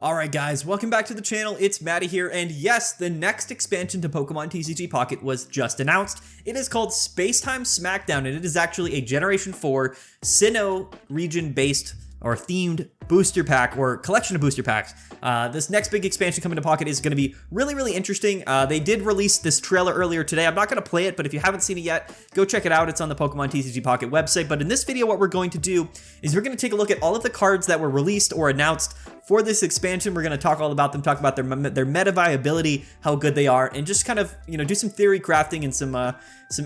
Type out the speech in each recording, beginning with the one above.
Alright guys, welcome back to the channel, it's Matty here, and yes, the next expansion to Pokemon TCG Pocket was just announced. It is called Space-Time Smackdown, and it is actually a Generation 4 Sinnoh region-based or themed booster pack or collection of booster packs. This next big expansion coming to Pocket is going to be really interesting. They did release this trailer earlier today. I'm not going to play it, but if you haven't seen it yet, go check it out. It's on the Pokemon TCG Pocket website. But in this video, what we're going to do is we're going to take a look at all of the cards that were released or announced for this expansion. We're going to talk all about them, talk about their meta viability, how good they are, and just kind of, do some theory crafting and some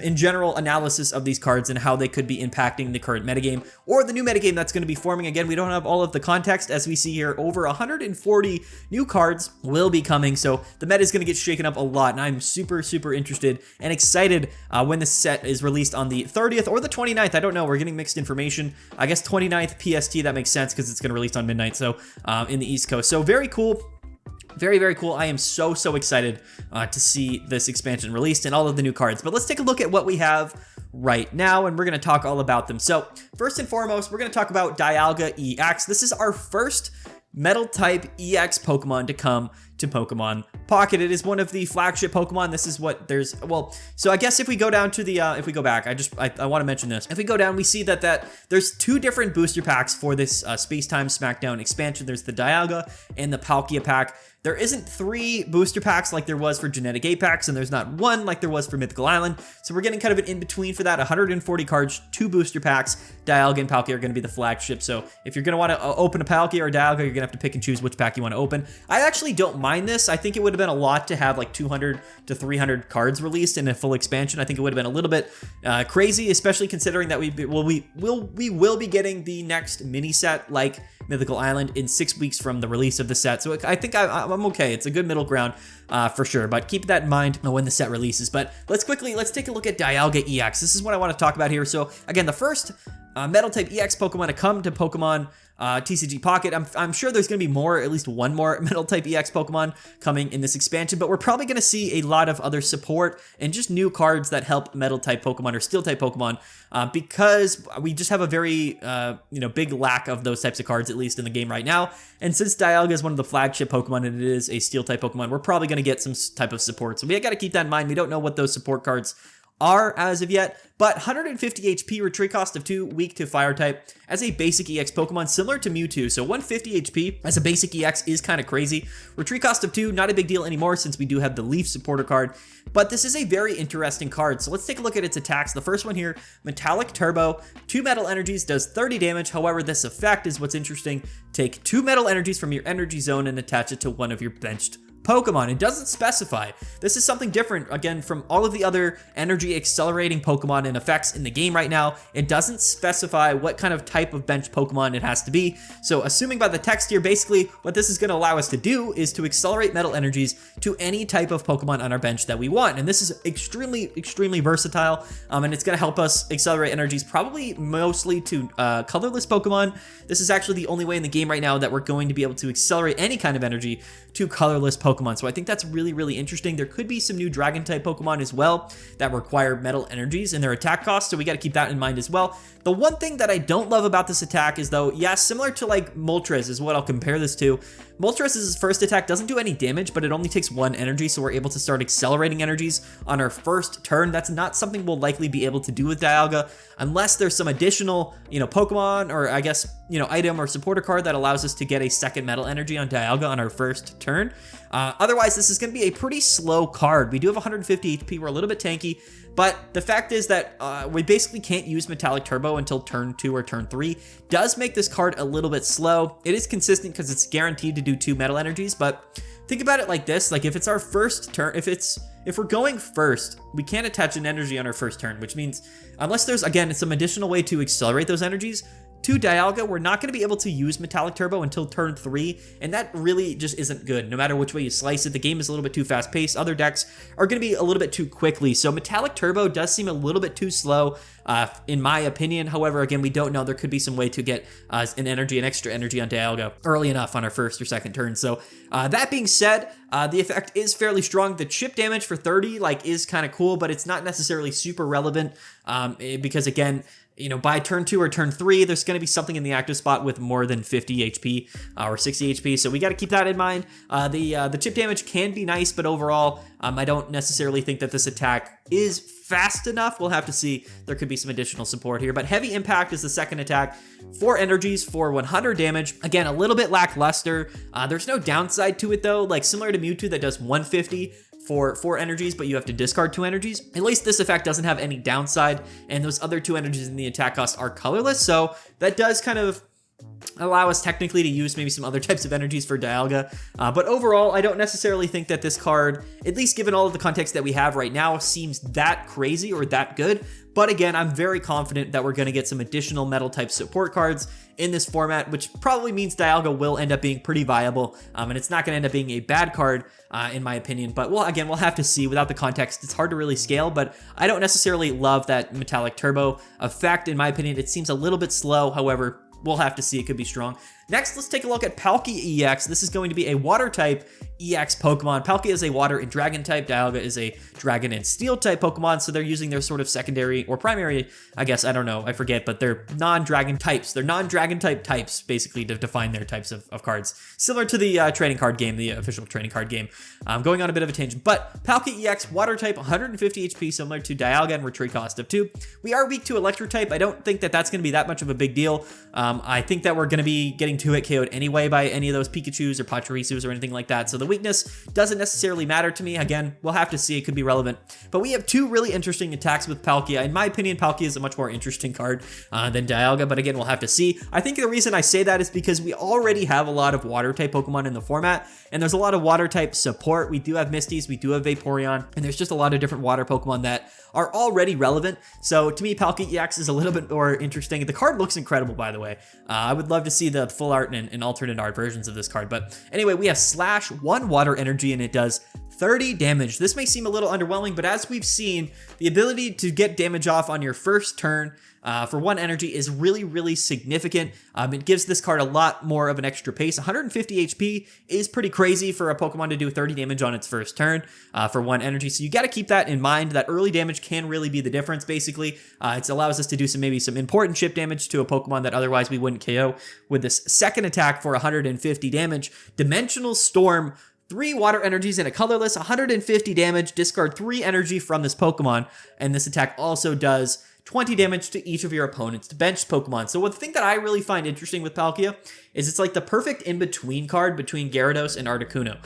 in general analysis of these cards and how they could be impacting the current metagame or the new metagame that's going to be forming. Again, we don't have all of the context. As we see here, over 140 new cards will be coming, so the meta is going to get shaken up a lot, and I'm super interested and excited when this set is released on the 30th or the 29th. I don't know. We're getting mixed information. I guess 29th PST, that makes sense because it's going to release on midnight, so in the East Coast. So very cool. Very cool. I am so excited to see this expansion released and all of the new cards. But let's take a look at what we have right now, and we're going to talk all about them. So first and foremost, we're going to talk about Diagla EX. This is our first Metal type EX Pokemon to come to Pokemon Pocket. It is one of the flagship Pokemon. This is what there's, well, so I guess if we go down to the, if we go back, I want to mention this. If we go down, we see that there's two different booster packs for this Space-Time Smackdown expansion. There's the Dialga and the Palkia pack. There isn't three booster packs like there was for Genetic Apex, and there's not one like there was for Mythical Island. So we're getting kind of an in-between for that. 140 cards, two booster packs. Dialga and Palkia are going to be the flagship. So if you're going to want to open a Palkia or Dialga, you're going to have to pick and choose which pack you want to open. I actually don't mind this. I think it would have been a lot to have like 200 to 300 cards released in a full expansion. I think it would have been a little bit crazy, especially considering that we will be getting the next mini set like Mythical Island in 6 weeks from the release of the set. So I think I'm okay. It's a good middle ground for sure, but keep that in mind when the set releases. But let's take a look at Dialga EX. This is what I want to talk about here. So again, the first Metal type EX Pokemon to come to Pokemon TCG Pocket. I'm sure there's going to be more, at least one more Metal type EX Pokemon coming in this expansion, but we're probably going to see a lot of other support and just new cards that help Metal type Pokemon or Steel type Pokemon because we just have a very big lack of those types of cards, at least in the game right now. And since Dialga is one of the flagship Pokemon and it is a Steel type Pokemon, we're probably going to get some type of support. So we got to keep that in mind. We don't know what those support cards are as of yet, but 150 HP, retreat cost of 2, weak to fire type as a basic EX Pokemon, similar to Mewtwo. So 150 HP as a basic EX is kind of crazy. Retreat cost of 2, not a big deal anymore since we do have the Leaf supporter card, but this is a very interesting card. So let's take a look at its attacks. The first one here, Metallic Turbo, 2 metal energies, does 30 damage. However, this effect is what's interesting. Take 2 metal energies from your energy zone and attach it to one of your benched Pokemon. It doesn't specify. This is something different, again, from all of the other energy accelerating Pokemon and effects in the game right now. It doesn't specify what kind of type of bench Pokemon it has to be. So assuming by the text here, basically what this is going to allow us to do is to accelerate metal energies to any type of Pokemon on our bench that we want. And this is extremely versatile, and it's going to help us accelerate energies probably mostly to colorless Pokemon. This is actually the only way in the game right now that we're going to be able to accelerate any kind of energy to colorless Pokemon. So I think that's really interesting. There could be some new dragon type Pokemon as well that require metal energies in their attack cost, so we got to keep that in mind as well. The one thing that I don't love about this attack is, though, yeah, similar to like Moltres is what I'll compare this to. Moltres' first attack doesn't do any damage, but it only takes 1 energy, so we're able to start accelerating energies on our first turn. That's not something we'll likely be able to do with Dialga unless there's some additional, Pokemon or I guess, item or supporter card that allows us to get a second metal energy on Dialga on our first turn. Otherwise, this is going to be a pretty slow card. We do have 150 HP. We're a little bit tanky, but the fact is that we basically can't use Metallic Turbo until turn 2 or turn 3. Does make this card a little bit slow. It is consistent because it's guaranteed to do 2 metal energies, but think about it like this. Like if it's our first turn, if we're going first, we can't attach an energy on our first turn, which means unless there's, again, some additional way to accelerate those energies to Dialga, we're not going to be able to use Metallic Turbo until turn 3, and that really just isn't good. No matter which way you slice it, the game is a little bit too fast-paced. Other decks are going to be a little bit too quickly, so Metallic Turbo does seem a little bit too slow, in my opinion. However, again, we don't know. There could be some way to get an extra energy on Dialga early enough on our first or second turn. So that being said, the effect is fairly strong. The chip damage for 30 is kind of cool, but it's not necessarily super relevant because, again, by turn 2 or turn 3, there's going to be something in the active spot with more than 50 HP or 60 HP. So we got to keep that in mind. The chip damage can be nice, but overall, I don't necessarily think that this attack is fast enough. We'll have to see. There could be some additional support here, but heavy impact is the second attack. 4 energies for 100 damage. Again, a little bit lackluster. There's no downside to it though, like similar to Mewtwo that does 150 for 4 energies, but you have to discard 2 energies. At least this effect doesn't have any downside, and those other 2 energies in the attack cost are colorless, so that does kind of allow us technically to use maybe some other types of energies for Dialga. But overall, I don't necessarily think that this card, at least given all of the context that we have right now, seems that crazy or that good. But again, I'm very confident that we're going to get some additional metal type support cards in this format, which probably means Dialga will end up being pretty viable, and it's not going to end up being a bad card in my opinion. But we'll have to see. Without the context, it's hard to really scale, but I don't necessarily love that metallic turbo effect. In my opinion, it seems a little bit slow. However, we'll have to see. It could be strong. Next, let's take a look at Palkia EX. This is going to be a water type EX Pokemon. Palkia is a water and dragon type. Dialga is a dragon and steel type Pokemon. So they're using their sort of secondary or primary, I guess, I don't know, I forget, but they're non-dragon types. They're non-dragon types, basically, to define their types of cards. Similar to the trading card game, the official trading card game. Going on a bit of a tangent, but Palkia EX, water type, 150 HP, similar to Dialga and retreat cost of 2. We are weak to electric type. I don't think that that's going to be that much of a big deal. I think that we're going to be getting 2-hit KO'd anyway by any of those Pikachus or Pachirisus or anything like that. So the weakness doesn't necessarily matter to me. Again, we'll have to see. It could be relevant. But we have 2 really interesting attacks with Palkia. In my opinion, Palkia is a much more interesting card than Dialga. But again, we'll have to see. I think the reason I say that is because we already have a lot of water type Pokemon in the format. And there's a lot of water type support. We do have Misties. We do have Vaporeon. And there's just a lot of different water Pokemon that are already relevant. So to me, Palkia EX is a little bit more interesting. The card looks incredible, by the way. I would love to see the full art and alternate art versions of this card. But anyway, we have Slash, 1 water energy, and it does 30 damage. This may seem a little underwhelming, but as we've seen, the ability to get damage off on your first turn for 1 energy is really, really significant. It gives this card a lot more of an extra pace. 150 HP is pretty crazy for a Pokemon to do 30 damage on its first turn for 1 energy. So you got to keep that in mind. That early damage can really be the difference, basically. It allows us to do maybe some important chip damage to a Pokemon that otherwise we wouldn't KO. With this second attack for 150 damage, Dimensional Storm, 3 water energies and a colorless, 150 damage, discard 3 energy from this Pokemon, and this attack also does 20 damage to each of your opponent's benched Pokemon. So the thing that I really find interesting with Palkia is it's like the perfect in-between card between Gyarados and Articuno.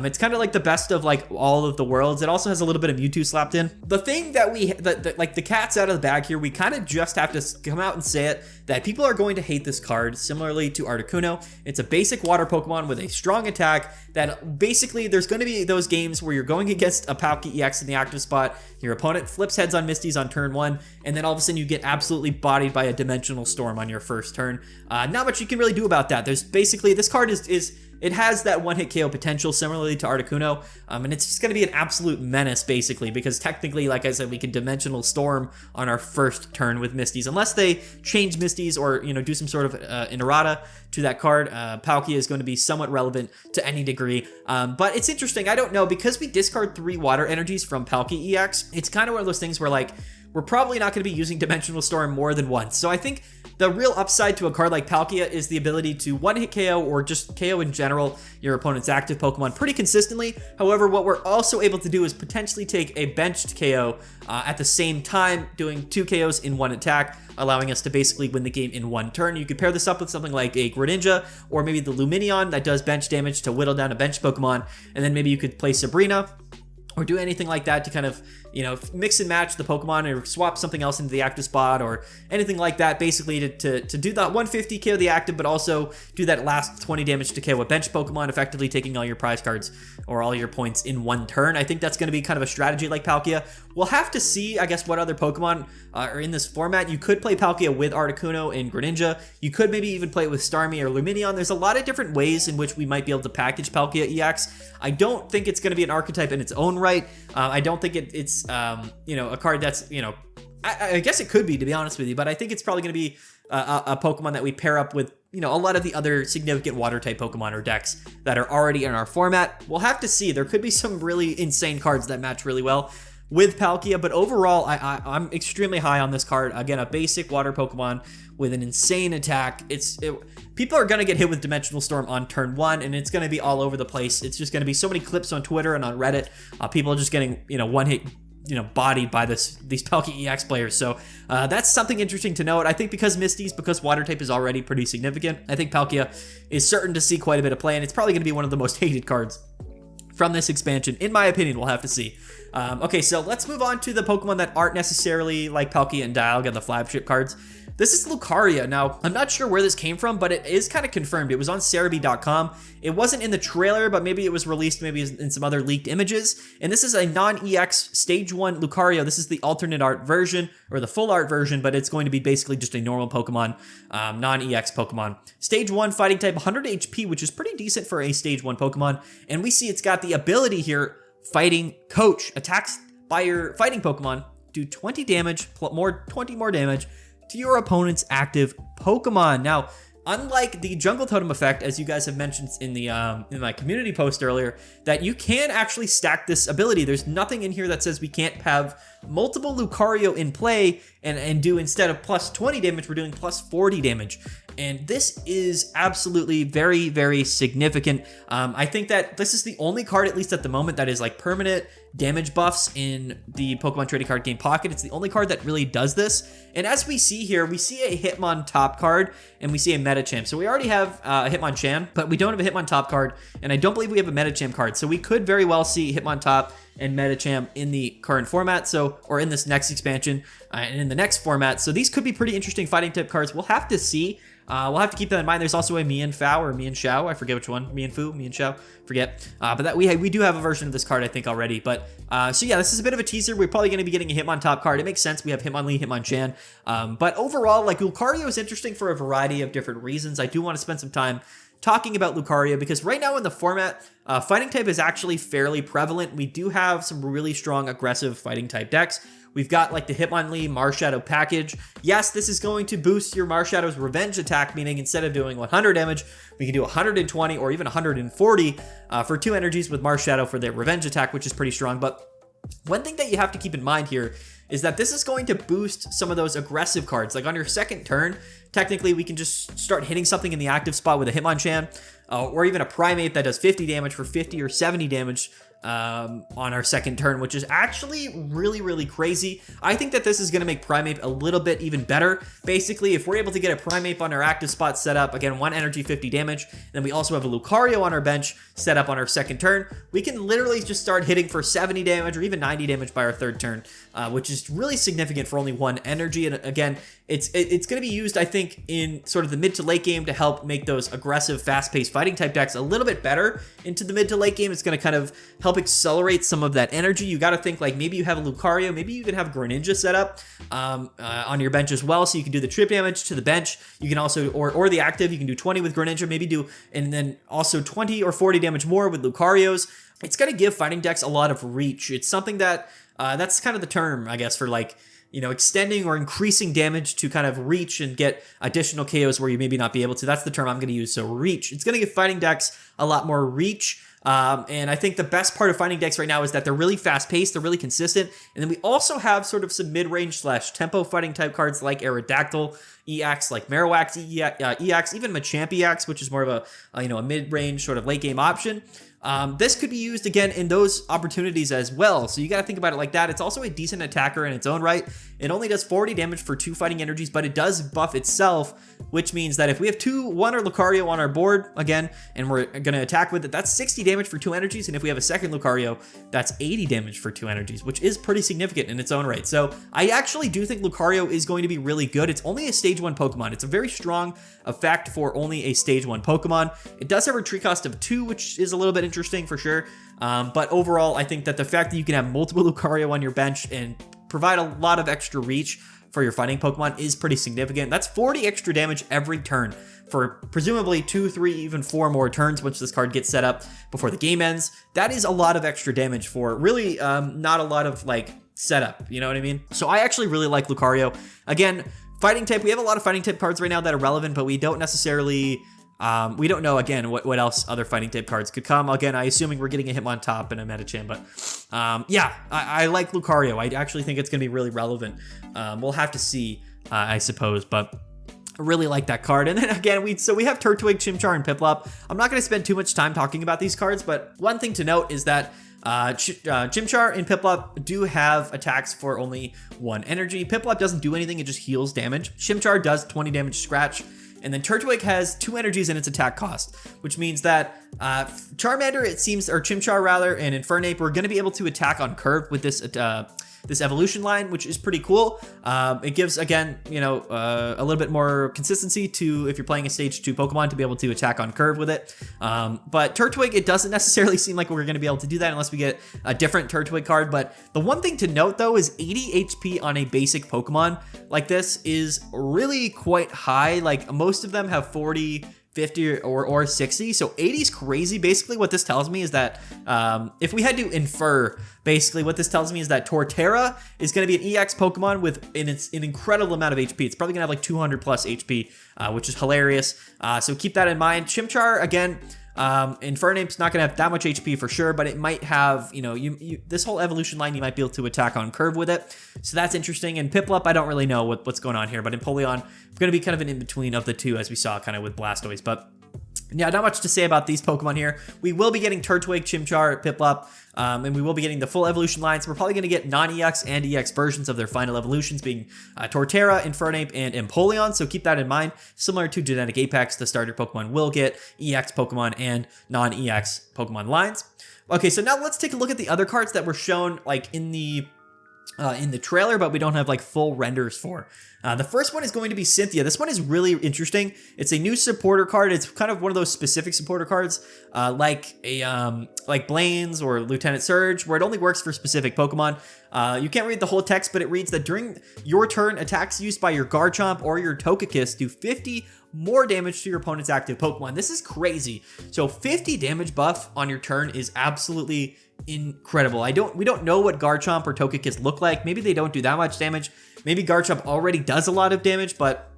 It's kind of like the best of like all of the worlds. It also has a little bit of Mewtwo slapped in. The thing that like the cat's out of the bag here, we kind of just have to come out and say it, that people are going to hate this card similarly to Articuno. It's a basic water Pokemon with a strong attack that basically there's going to be those games where you're going against a Palkia EX in the active spot, your opponent flips heads on Misties on turn 1, and then all of a sudden you get absolutely bodied by a Dimensional Storm on your first turn. Not much you can really do about that. There's basically, this card it has that 1-hit KO potential similarly to Articuno, and it's just going to be an absolute menace basically, because technically, like I said, we can Dimensional Storm on our first turn with Misties. Unless they change Misties or, do some sort of an errata to that card, Palkia is going to be somewhat relevant to any degree. But it's interesting, I don't know, because we discard 3 water energies from Palkia EX, it's kind of one of those things where like, we're probably not going to be using Dimensional Storm more than once. So I think the real upside to a card like Palkia is the ability to 1-hit KO or just KO in general your opponent's active Pokemon pretty consistently. However, what we're also able to do is potentially take a benched KO at the same time, doing 2 KOs in 1 attack, allowing us to basically win the game in 1 turn. You could pair this up with something like a Greninja or maybe the Lumineon that does bench damage to whittle down a bench Pokemon, and then maybe you could play Sabrina or do anything like that to kind of, mix and match the Pokemon or swap something else into the active spot or anything like that, basically to do that 150 KO the active, but also do that last 20 damage to KO a bench Pokemon, effectively taking all your prize cards or all your points in 1 turn. I think that's going to be kind of a strategy like Palkia. We'll have to see, I guess, what other Pokemon are in this format. You could play Palkia with Articuno and Greninja. You could maybe even play it with Starmie or Lumineon. There's a lot of different ways in which we might be able to package Palkia EX. I don't think it's going to be an archetype in its own right. I don't think it's a card that's, I guess it could be, to be honest with you, but I think it's probably going to be a Pokemon that we pair up with, a lot of the other significant water type Pokemon or decks that are already in our format. We'll have to see. There could be some really insane cards that match really well. with Palkia, but overall, I'm extremely high on this card. Again, a basic water Pokemon with an insane attack. People are going to get hit with Dimensional Storm on turn 1, and it's going to be all over the place. It's just going to be so many clips on Twitter and on Reddit. People are just getting, one hit, bodied by these Palkia EX players. So that's something interesting to note. I think because Water type is already pretty significant, I think Palkia is certain to see quite a bit of play, and it's probably going to be one of the most hated cards from this expansion, in my opinion. We'll have to see. Okay, so let's move on to the Pokemon that aren't necessarily like Palkia and Dialga, the flagship cards. This is Lucario. Now, I'm not sure where this came from, but it is kind of confirmed. It was on Cerebi.com. It wasn't in the trailer, but maybe it was released maybe in some other leaked images. And this is a non-EX Stage 1 Lucario. This is the alternate art version, or the full art version, but it's going to be basically just a normal Pokemon, non-EX Pokemon. Stage 1 fighting type, 100 HP, which is pretty decent for a Stage 1 Pokemon. And we see it's got the ability here, Fighting Coach. Attacks by your fighting Pokemon, do 20 damage, 20 more damage to your opponent's active Pokemon. Now, unlike the Jungle Totem effect, as you guys have mentioned in the in my community post earlier, that you can actually stack this ability. There's nothing in here that says we can't have multiple Lucario in play and do, instead of plus 20 damage, we're doing plus 40 damage. And this is absolutely very, very significant. I think that this is the only card, at least at the moment, that is like permanent damage buffs in the Pokemon Trading Card Game Pocket. It's the only card that really does this. And as we see here, we see a Hitmontop card and we see a Metachamp. So we already have a Hitmonchan, but we don't have a Hitmontop card, and I don't believe we have a Metachamp card. So we could very well see Hitmontop and Metachamp in the current format, or in this next expansion, and in the next format. So these could be pretty interesting fighting type cards. We'll have to see. We'll have to keep that in mind. There's also a Mienfao or Mienshao. I forget which one. Mienfoo, Mienshao, forget. But that we do have a version of this card, I think, already. But so yeah, this is a bit of a teaser. We're probably going to be getting a Hitmontop card. It makes sense. We have Hitmonlee, Hitmonchan. But overall, like, Lucario is interesting for a variety of different reasons. I do want to spend some time talking about Lucario because right now in the format, fighting type is actually fairly prevalent. We do have some really strong aggressive fighting type decks. We've got like the Hitmonlee Marshadow package. Yes, this is going to boost your Marshadow's revenge attack, meaning instead of doing 100 damage, we can do 120 or even 140 for 2 energies with Marshadow for their revenge attack, which is pretty strong. But one thing that you have to keep in mind here is that this is going to boost some of those aggressive cards. Like on your second turn, technically we can just start hitting something in the active spot with a Hitmonchan, or even a Primate that does 50 damage for 50 or 70 damage on our second turn, which is actually really, really crazy. I think that this is going to make Primate a little bit even better. Basically, if we're able to get a Primate on our active spot set up, again, 1 energy, 50 damage, then we also have a Lucario on our bench set up on our second turn, we can literally just start hitting for 70 damage or even 90 damage by our third turn, which is really significant for only 1 energy. And again, it's going to be used, I think, in sort of the mid to late game to help make those aggressive, fast-paced fighting type decks a little bit better into the mid to late game. It's going to kind of help accelerate some of that energy. You got to think like maybe you have a Lucario, maybe you can have Greninja set up on your bench as well, so you can do the trip damage to the bench. You can also, or the active, you can do 20 with Greninja, maybe do, and then also 20 or 40 damage more with Lucarios. It's going to give fighting decks a lot of reach. It's something that, that's kind of the term, I guess, for like, extending or increasing damage to kind of reach and get additional KOs where you maybe not be able to. That's the term I'm going to use. So reach. It's going to give fighting decks a lot more reach. And I think the best part of fighting decks right now is that they're really fast-paced, they're really consistent, and then we also have sort of some mid-range / tempo fighting type cards like Aerodactyl EX, like Marowak's EX, even Machamp EX, which is more of a mid-range sort of late-game option. This could be used again in those opportunities as well. So you got to think about it like that. It's also a decent attacker in its own right. It only does 40 damage for 2 fighting energies, but it does buff itself, which means that if we have 1 or Lucario on our board again, and we're going to attack with it, that's 60 damage for 2 energies. And if we have a second Lucario, that's 80 damage for 2 energies, which is pretty significant in its own right. So I actually do think Lucario is going to be really good. It's only a stage 1 Pokemon. It's a very strong effect for only a stage 1 Pokemon. It does have a tree cost of 2, which is a little bit interesting for sure. But overall, I think that the fact that you can have multiple Lucario on your bench and provide a lot of extra reach for your fighting Pokemon is pretty significant. That's 40 extra damage every turn for presumably 2, 3, even 4 more turns once this card gets set up before the game ends. That is a lot of extra damage for really not a lot of like setup, you know what I mean? So I actually really like Lucario. Again, fighting type, we have a lot of fighting type cards right now that are relevant, but we don't necessarily We don't know, again, what else other fighting type cards could come. Again, I assuming we're getting a Hitmontop and a Metachan, but yeah, I like Lucario. I actually think it's going to be really relevant. We'll have to see, I suppose, but I really like that card. And then again, we have Turtwig, Chimchar, and Piplup. I'm not going to spend too much time talking about these cards, but one thing to note is that Chimchar and Piplup do have attacks for only 1 energy. Piplup doesn't do anything, it just heals damage. Chimchar does 20 damage scratch. And then Turtwig has 2 energies in its attack cost, which means that Charmander, it seems, or Chimchar rather, and Infernape are going to be able to attack on curve with this this evolution line, which is pretty cool. It gives, again, you know, a little bit more consistency to, if you're playing a stage 2 Pokemon, to be able to attack on curve with it. But Turtwig, it doesn't necessarily seem like we're going to be able to do that unless we get a different Turtwig card. But the one thing to note, though, is 80 HP on a basic Pokemon like this is really quite high. Like, most of them have 40, 50 or 60, so 80 is crazy. Basically what this tells me is that if we had to infer, basically what this tells me is that Torterra is going to be an EX Pokemon with an incredible amount of HP. It's probably going to have like 200 plus HP, which is hilarious. So keep that in mind. Chimchar, again, Infernape's not going to have that much HP for sure, but it might have, you know, this whole evolution line, you might be able to attack on curve with it. So that's interesting. And Piplup, I don't really know what's going on here, but Empoleon, going to be kind of an in-between of the two, as we saw kind of with Blastoise. But yeah, not much to say about these Pokemon here. We will be getting Turtwig, Chimchar, Piplup, and we will be getting the full evolution lines. We're probably going to get non-EX and EX versions of their final evolutions, being Torterra, Infernape, and Empoleon, so keep that in mind. Similar to Genetic Apex, the starter Pokemon will get EX Pokemon and non-EX Pokemon lines. Okay, so now let's take a look at the other cards that were shown like in the trailer, but we don't have like full renders for. The first one is going to be Cynthia. This one is really interesting. It's a new supporter card. It's kind of one of those specific supporter cards, like Blaine's or Lieutenant Surge, where it only works for specific Pokemon. You can't read the whole text, but it reads that during your turn, attacks used by your Garchomp or your Togekiss do 50 more damage to your opponent's active Pokemon. This is crazy. So 50 damage buff on your turn is absolutely incredible. We don't know what Garchomp or Togekiss look like. Maybe they don't do that much damage. Maybe Garchomp already does a lot of damage, but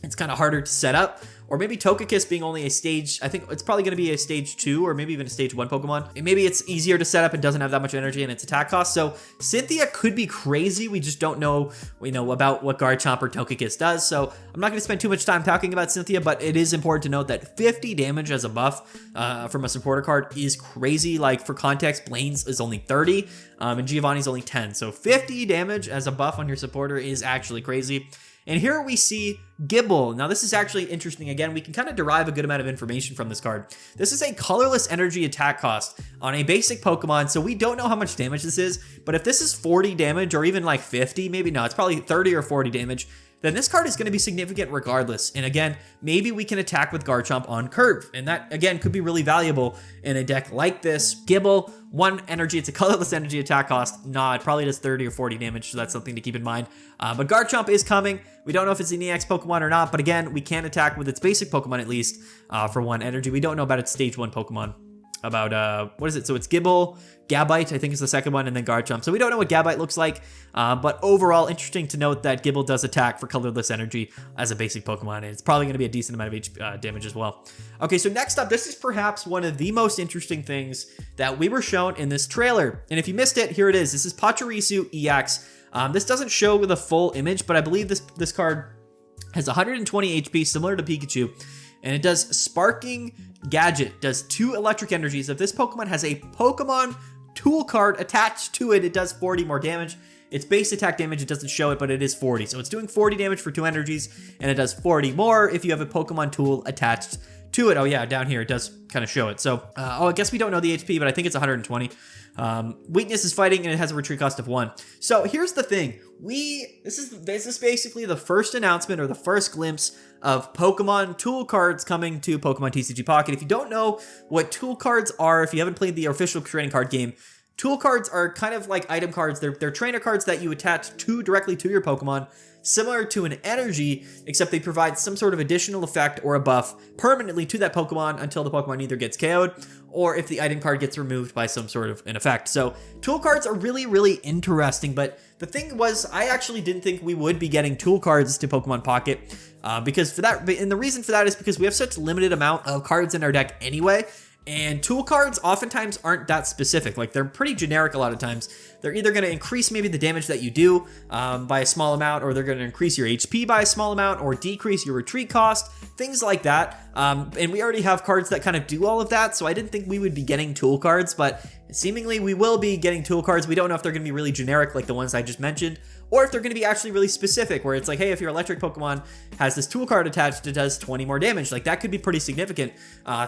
it's kind of harder to set up. Or maybe Togekiss being only a stage, I think it's probably going to be a stage 2 or maybe even a stage 1 Pokemon. And maybe it's easier to set up and doesn't have that much energy in its attack cost. So Cynthia could be crazy. We just don't know, about what Garchomp or Togekiss does. So I'm not going to spend too much time talking about Cynthia, but it is important to note that 50 damage as a buff from a supporter card is crazy. Like, for context, Blaine's is only 30 and Giovanni's only 10. So 50 damage as a buff on your supporter is actually crazy. And here we see Gible. Now this is actually interesting. Again, we can kind of derive a good amount of information from this card. This is a colorless energy attack cost on a basic Pokemon, so we don't know how much damage this is, but if this is 40 damage or even like 50, maybe no, it's probably 30 or 40 damage, then this card is going to be significant regardless. And again, maybe we can attack with Garchomp on curve, and that again could be really valuable in a deck like this. Gible, 1 energy, it's a colorless energy attack cost. Nah, it probably does 30 or 40 damage, so that's something to keep in mind. But Garchomp is coming. We don't know if it's an EX Pokemon or not, but again, we can attack with its basic Pokemon at least for 1 energy. We don't know about its stage 1 Pokemon. About, what is it? So it's Gible, Gabite, I think is the second one, and then Garchomp. So we don't know what Gabite looks like, but overall, interesting to note that Gible does attack for colorless energy as a basic Pokemon, and it's probably going to be a decent amount of damage as well. Okay, so next up, this is perhaps one of the most interesting things that we were shown in this trailer. And if you missed it, here it is. This is Pachirisu EX. This doesn't show the full image, but I believe this card has 120 HP, similar to Pikachu, and it does Sparking Gadget, does 2 electric energies. If this Pokemon has a Pokemon tool card attached to it, it does 40 more damage. Its base attack damage, it doesn't show it, but it is 40. So it's doing 40 damage for 2 energies, and it does 40 more if you have a Pokemon tool attached to it. Oh yeah, down here, it does kind of show it. So, I guess we don't know the HP, but I think it's 120. Weakness is fighting, and it has a retreat cost of 1. So here's the thing. This is basically the first announcement or the first glimpse of Pokemon tool cards coming to Pokemon TCG Pocket. If you don't know what tool cards are, if you haven't played the official trading card game, tool cards are kind of like item cards. They're trainer cards that you attach directly to your Pokemon, similar to an energy, except they provide some sort of additional effect or a buff permanently to that Pokemon until the Pokemon either gets KO'd or if the item card gets removed by some sort of an effect. So tool cards are really, really interesting, but The thing was, I actually didn't think we would be getting tool cards to Pokemon Pocket, because for that, and the reason for that is because we have such limited amount of cards in our deck anyway. And tool cards oftentimes aren't that specific. Like, they're pretty generic a lot of times. They're either going to increase maybe the damage that you do by a small amount, or they're going to increase your HP by a small amount, or decrease your retreat cost, things like that. And we already have cards that kind of do all of that, so I didn't think we would be getting tool cards, but seemingly we will be getting tool cards. We don't know if they're going to be really generic like the ones I just mentioned, or if they're going to be actually really specific, where it's like, hey, if your electric Pokemon has this tool card attached, it does 20 more damage. Like, that could be pretty significant.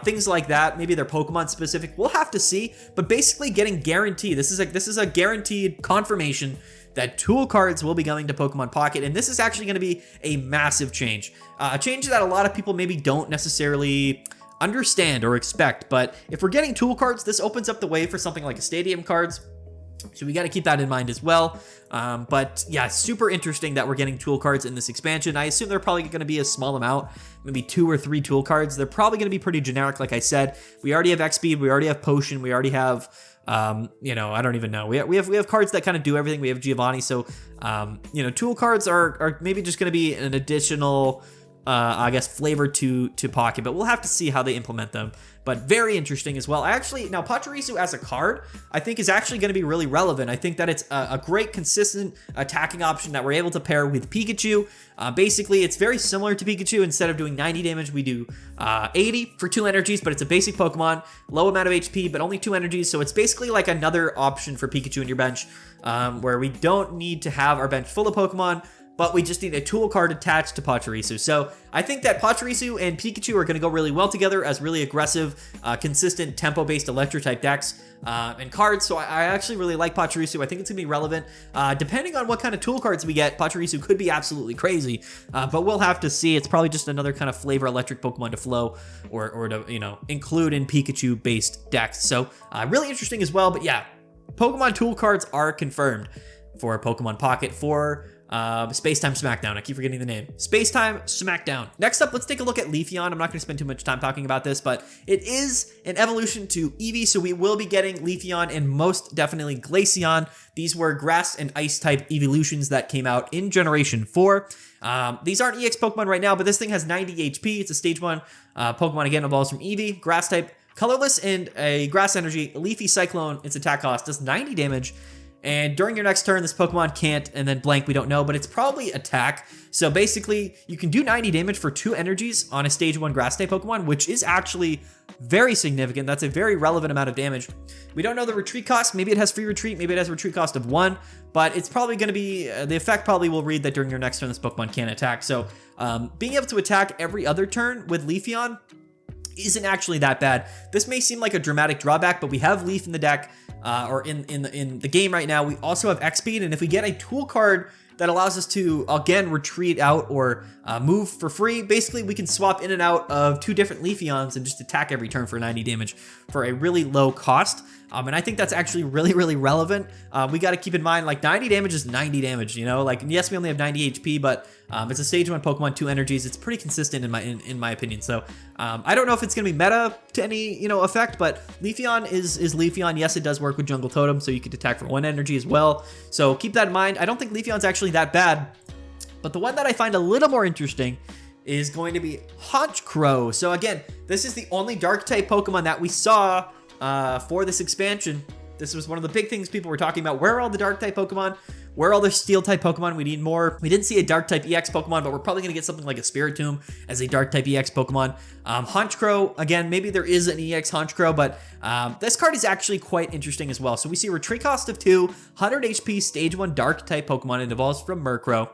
Things like that. Maybe they're Pokemon specific. We'll have to see. But basically, getting guaranteed. This is a guaranteed confirmation that tool cards will be going to Pokemon Pocket, and this is actually going to be a massive change. A change that a lot of people maybe don't necessarily understand or expect. But if we're getting tool cards, this opens up the way for something like a Stadium cards. So we got to keep that in mind as well. But yeah, super interesting that we're getting tool cards in this expansion. I assume they're probably going to be a small amount, maybe 2 or 3 tool cards. They're probably going to be pretty generic, like I said. We already have X-Speed, we already have Potion, we already have, you know, I don't even know. We have cards that kind of do everything. We have Giovanni, so you know, tool cards are maybe just going to be an additional, I guess, flavor to Pocket, but we'll have to see how they implement them. But very interesting as well. Now Pachirisu as a card, I think is actually going to be really relevant. I think that it's a great consistent attacking option that we're able to pair with Pikachu. Basically, it's very similar to Pikachu. Instead of doing 90 damage, we do 80 for 2 energies, but it's a basic Pokemon, low amount of HP, but only 2 energies. So it's basically like another option for Pikachu in your bench, where we don't need to have our bench full of Pokemon, but we just need a tool card attached to Pachirisu. So I think that Pachirisu and Pikachu are going to go really well together as really aggressive, consistent, tempo-based electric-type decks and cards. So I actually really like Pachirisu. I think it's going to be relevant. Depending on what kind of tool cards we get, Pachirisu could be absolutely crazy, but we'll have to see. It's probably just another kind of flavor electric Pokemon to flow or to, you know, include in Pikachu-based decks. So really interesting as well. But yeah, Pokemon tool cards are confirmed for Pokemon Pocket for Space-Time Smackdown. I keep forgetting the name. Space-Time Smackdown. Next up, let's take a look at Leafeon. I'm not going to spend too much time talking about this, but it is an evolution to Eevee, so we will be getting Leafeon and most definitely Glaceon. These were grass and ice type evolutions that came out in Generation 4. These aren't EX Pokemon right now, but this thing has 90 HP. It's a Stage 1 Pokemon, again, evolves from Eevee. Grass type, colorless, and a grass energy. Leafy Cyclone, its attack cost does 90 damage. And during your next turn, this Pokemon can't, and then blank, we don't know, but it's probably attack. So basically, you can do 90 damage for 2 energies on a Stage 1 Grass-type Pokemon, which is actually very significant. That's a very relevant amount of damage. We don't know the retreat cost. Maybe it has free retreat. Maybe it has a retreat cost of 1, but it's probably going to be, the effect probably will read that during your next turn, this Pokemon can't attack. So being able to attack every other turn with Leafeon isn't actually that bad. This may seem like a dramatic drawback, but we have Leaf in the deck, or in the game right now. We also have X-Speed, and if we get a tool card that allows us to, again, retreat out or move for free, basically we can swap in and out of 2 different Leafeons and just attack every turn for 90 damage for a really low cost. And I think that's actually really, really relevant. We got to keep in mind, like, 90 damage is 90 damage, you know? Like, yes, we only have 90 HP, but it's a Stage 1 Pokemon, 2 energies. It's pretty consistent in my opinion. So I don't know if it's going to be meta to any, you know, effect, but Leafeon is Leafeon. Yes, it does work with Jungle Totem, so you could attack for 1 energy as well. So keep that in mind. I don't think Leafeon's actually that bad, but the one that I find a little more interesting is going to be Honchkrow. So again, this is the only Dark-type Pokemon that we saw for this expansion. This was one of the big things people were talking about. Where are all the Dark-type Pokemon? Where are all the Steel-type Pokemon? We need more. We didn't see a Dark-type EX Pokemon, but we're probably going to get something like a Spiritomb as a Dark-type EX Pokemon. Honchkrow, again, maybe there is an EX Honchkrow, but this card is actually quite interesting as well. So we see retreat cost of 2, 100 HP, Stage 1 Dark-type Pokemon. It evolves from Murkrow,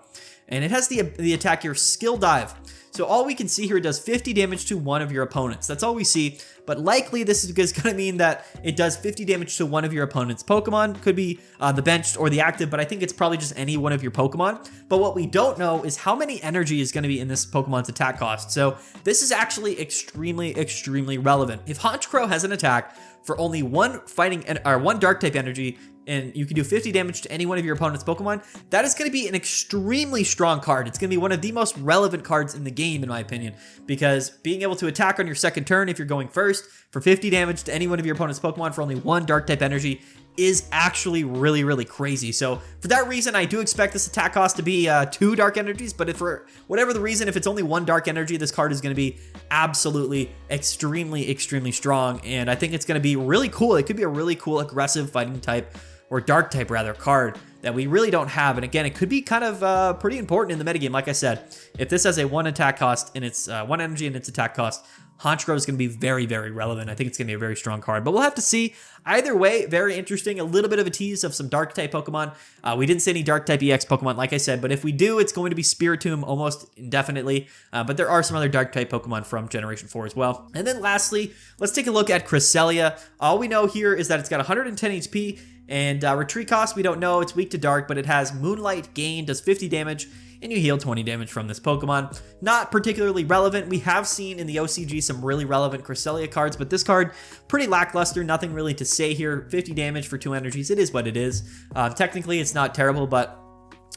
and it has the attack here, Skill Dive. So all we can see here, it does 50 damage to one of your opponents. That's all we see, but likely this is going to mean that it does 50 damage to one of your opponent's Pokemon. Could be the benched or the active, but I think it's probably just any one of your Pokemon. But what we don't know is how many energy is going to be in this Pokemon's attack cost. So this is actually extremely, extremely relevant. If Honchkrow has an attack for only one Dark-type energy, and you can do 50 damage to any one of your opponent's Pokemon, that is going to be an extremely strong card. It's going to be one of the most relevant cards in the game, in my opinion, because being able to attack on your second turn if you're going first, burst for 50 damage to any one of your opponent's Pokemon for only 1 Dark-type energy is actually really crazy. So for that reason, I do expect this attack cost to be 2 dark energies, but if for whatever the reason, if it's only 1 dark energy, this card is going to be absolutely extremely strong, and I think it's going to be really cool. It could be a really cool aggressive fighting type, or dark type rather, card that we really don't have. And again, it could be kind of pretty important in the metagame. Like I said, if this has a 1 attack cost and it's 1 energy and its attack cost, Honchkrow is going to be very relevant. I think it's going to be a very strong card, but we'll have to see. Either way, very interesting. A little bit of a tease of some dark-type Pokemon. We didn't see any dark-type EX Pokemon, like I said, but if we do, it's going to be Spiritomb almost indefinitely. But there are some other dark-type Pokemon from Generation 4 as well. And then lastly, let's take a look at Cresselia. All we know here is that it's got 110 HP, and retreat cost, we don't know. It's weak to dark, but it has Moonlight Gain, does 50 damage, and you heal 20 damage from this Pokemon. Not particularly relevant. We have seen in the OCG some really relevant Cresselia cards, but this card, pretty lackluster, nothing really to say here. 50 damage for 2 energies, it is what it is. Technically, it's not terrible, but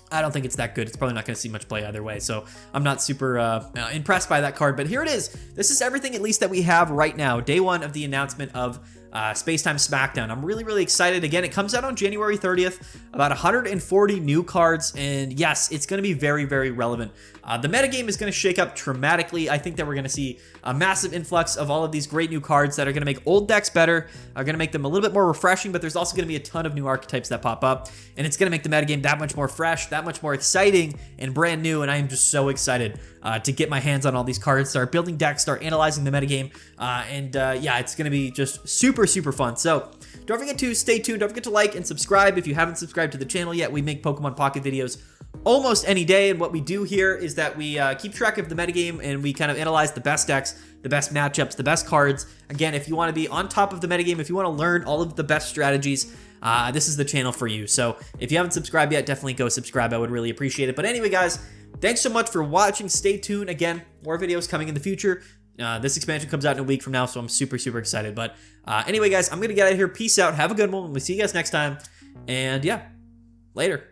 I don't think it's that good. It's probably not going to see much play either way, so I'm not super impressed by that card, but here it is. This is everything, at least, that we have right now. Day 1 of the announcement of Space-Time Smackdown. I'm really excited. Again, it comes out on January 30th, about 140 new cards, and yes, it's going to be very relevant. The metagame is going to shake up dramatically. I think that we're going to see a massive influx of all of these great new cards that are going to make old decks better, are going to make them a little bit more refreshing, but there's also going to be a ton of new archetypes that pop up, and it's going to make the metagame that much more fresh, that much more exciting and brand new, and I am just so excited to get my hands on all these cards, start building decks, start analyzing the metagame, yeah, it's going to be just super fun. So don't forget to stay tuned. Don't forget to like and subscribe if you haven't subscribed to the channel yet. We make Pokemon Pocket videos almost any day, and what we do here is that we keep track of the metagame, and we kind of analyze the best decks, the best matchups, the best cards. Again, if you want to be on top of the metagame, if you want to learn all of the best strategies, this is the channel for you. So if you haven't subscribed yet, definitely go subscribe. I would really appreciate it. But anyway, guys, thanks so much for watching. Stay tuned. Again, more videos coming in the future. This expansion comes out in a week from now, so I'm super excited. But anyway, guys, I'm going to get out of here. Peace out. Have a good one. We'll see you guys next time. And yeah, later.